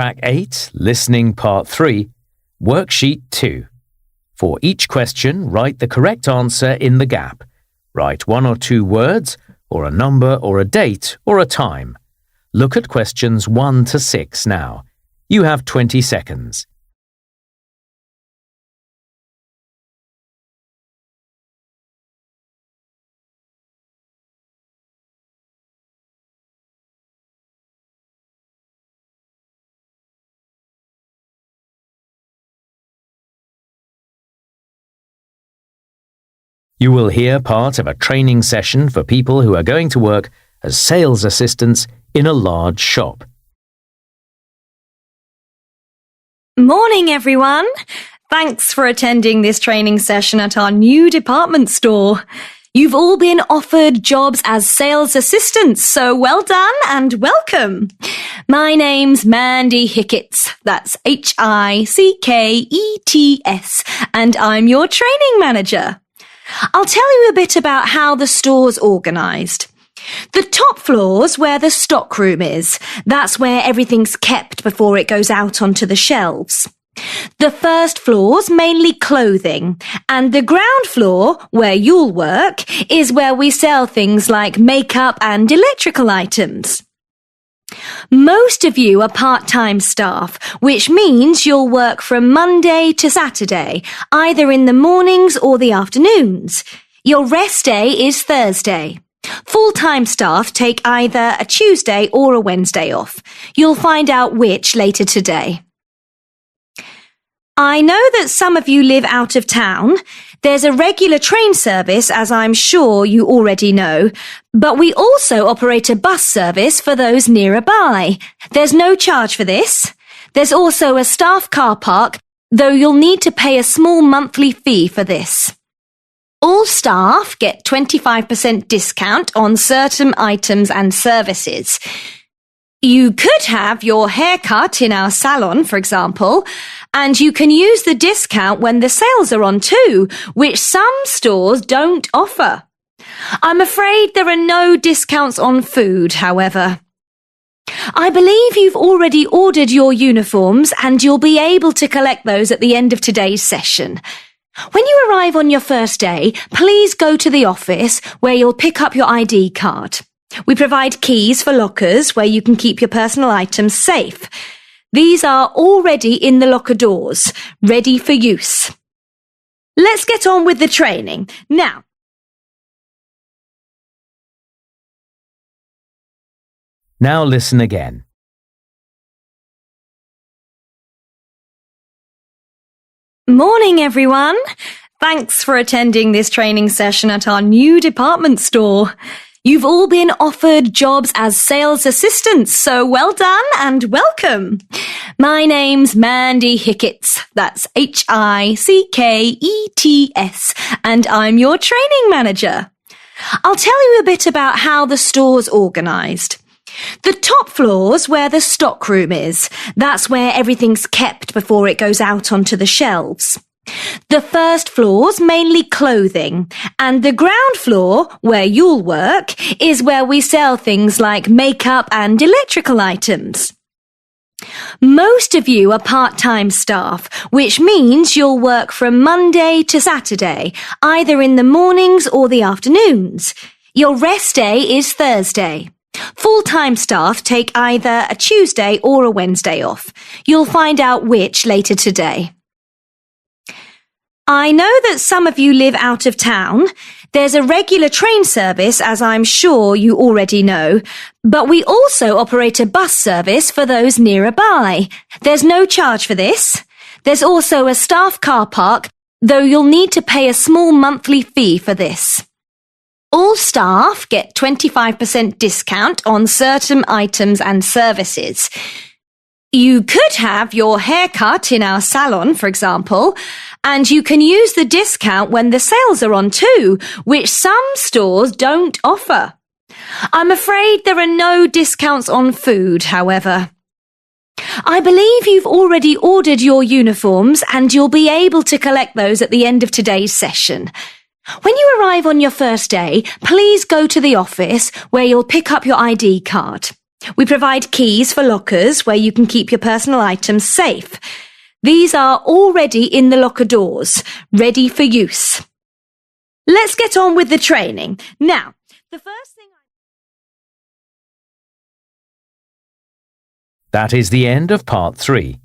Track 8, Listening Part 3, Worksheet 2. For each question, write the correct answer in the gap. Write 1 or 2 words, or a number or a date or a time. Look at questions 1 to 6 now. You have 20 seconds. You will hear part of a training session for people who are going to work as sales assistants in a large shop. Morning, everyone. Thanks for attending this training session at our new department store. You've all been offered jobs as sales assistants, so well done and welcome. My name's Mandy Hicketts, that's Hickets, and I'm your training manager. I'll tell you a bit about how the store's organised. The top floor's where the stockroom is. That's where everything's kept before it goes out onto the shelves. The first floor's mainly clothing, and the ground floor, where you'll work, is where we sell things like makeup and electrical items. Most of you are part-time staff, which means you'll work from Monday to Saturday, either in the mornings or the afternoons. Your rest day is Thursday. Full-time staff take either a Tuesday or a Wednesday off. You'll find out which later today. I know that some of you live out of town. There's a regular train service, as I'm sure you already know, but we also operate a bus service for those nearby. There's no charge for this. There's also a staff car park, though you'll need to pay a small monthly fee for this. All staff get 25% discount on certain items and services. You could have your hair cut in our salon, for example, and you can use the discount when the sales are on too, which some stores don't offer. I'm afraid there are no discounts on food, however. I believe you've already ordered your uniforms and you'll be able to collect those at the end of today's session. When you arrive on your first day, please go to the office where you'll pick up your ID card. We provide keys for lockers where you can keep your personal items safe. These are already in the locker doors, ready for use. Let's get on with the training. Now, listen again. Morning, everyone. Thanks for attending this training session at our new department store. You've all been offered jobs as sales assistants, so well done and welcome. My name's Mandy Hicketts, that's Hickets, and I'm your training manager. I'll tell you a bit about how the store's organised. The top floor's where the stockroom is. That's where everything's kept before it goes out onto the shelves. The first floor's mainly clothing, and the ground floor, where you'll work, is where we sell things like makeup and electrical items. Most of you are part-time staff, which means you'll work from Monday to Saturday, either in the mornings or the afternoons. Your rest day is Thursday. Full-time staff take either a Tuesday or a Wednesday off. You'll find out which later today. I know that some of you live out of town. There's a regular train service, as I'm sure you already know, but we also operate a bus service for those nearby. There's no charge for this. There's also a staff car park, though you'll need to pay a small monthly fee for this. All staff get 25% discount on certain items and services. You could have your hair cut in our salon, for example, and you can use the discount when the sales are on too, which some stores don't offer. I'm afraid there are no discounts on food, however. I believe you've already ordered your uniforms and you'll be able to collect those at the end of today's session. When you arrive on your first day, please go to the office where you'll pick up your ID card. We provide keys for lockers where you can keep your personal items safe. These are already in the locker doors, ready for use. Let's get on with the training. Now, the first thing That is the end of part 3.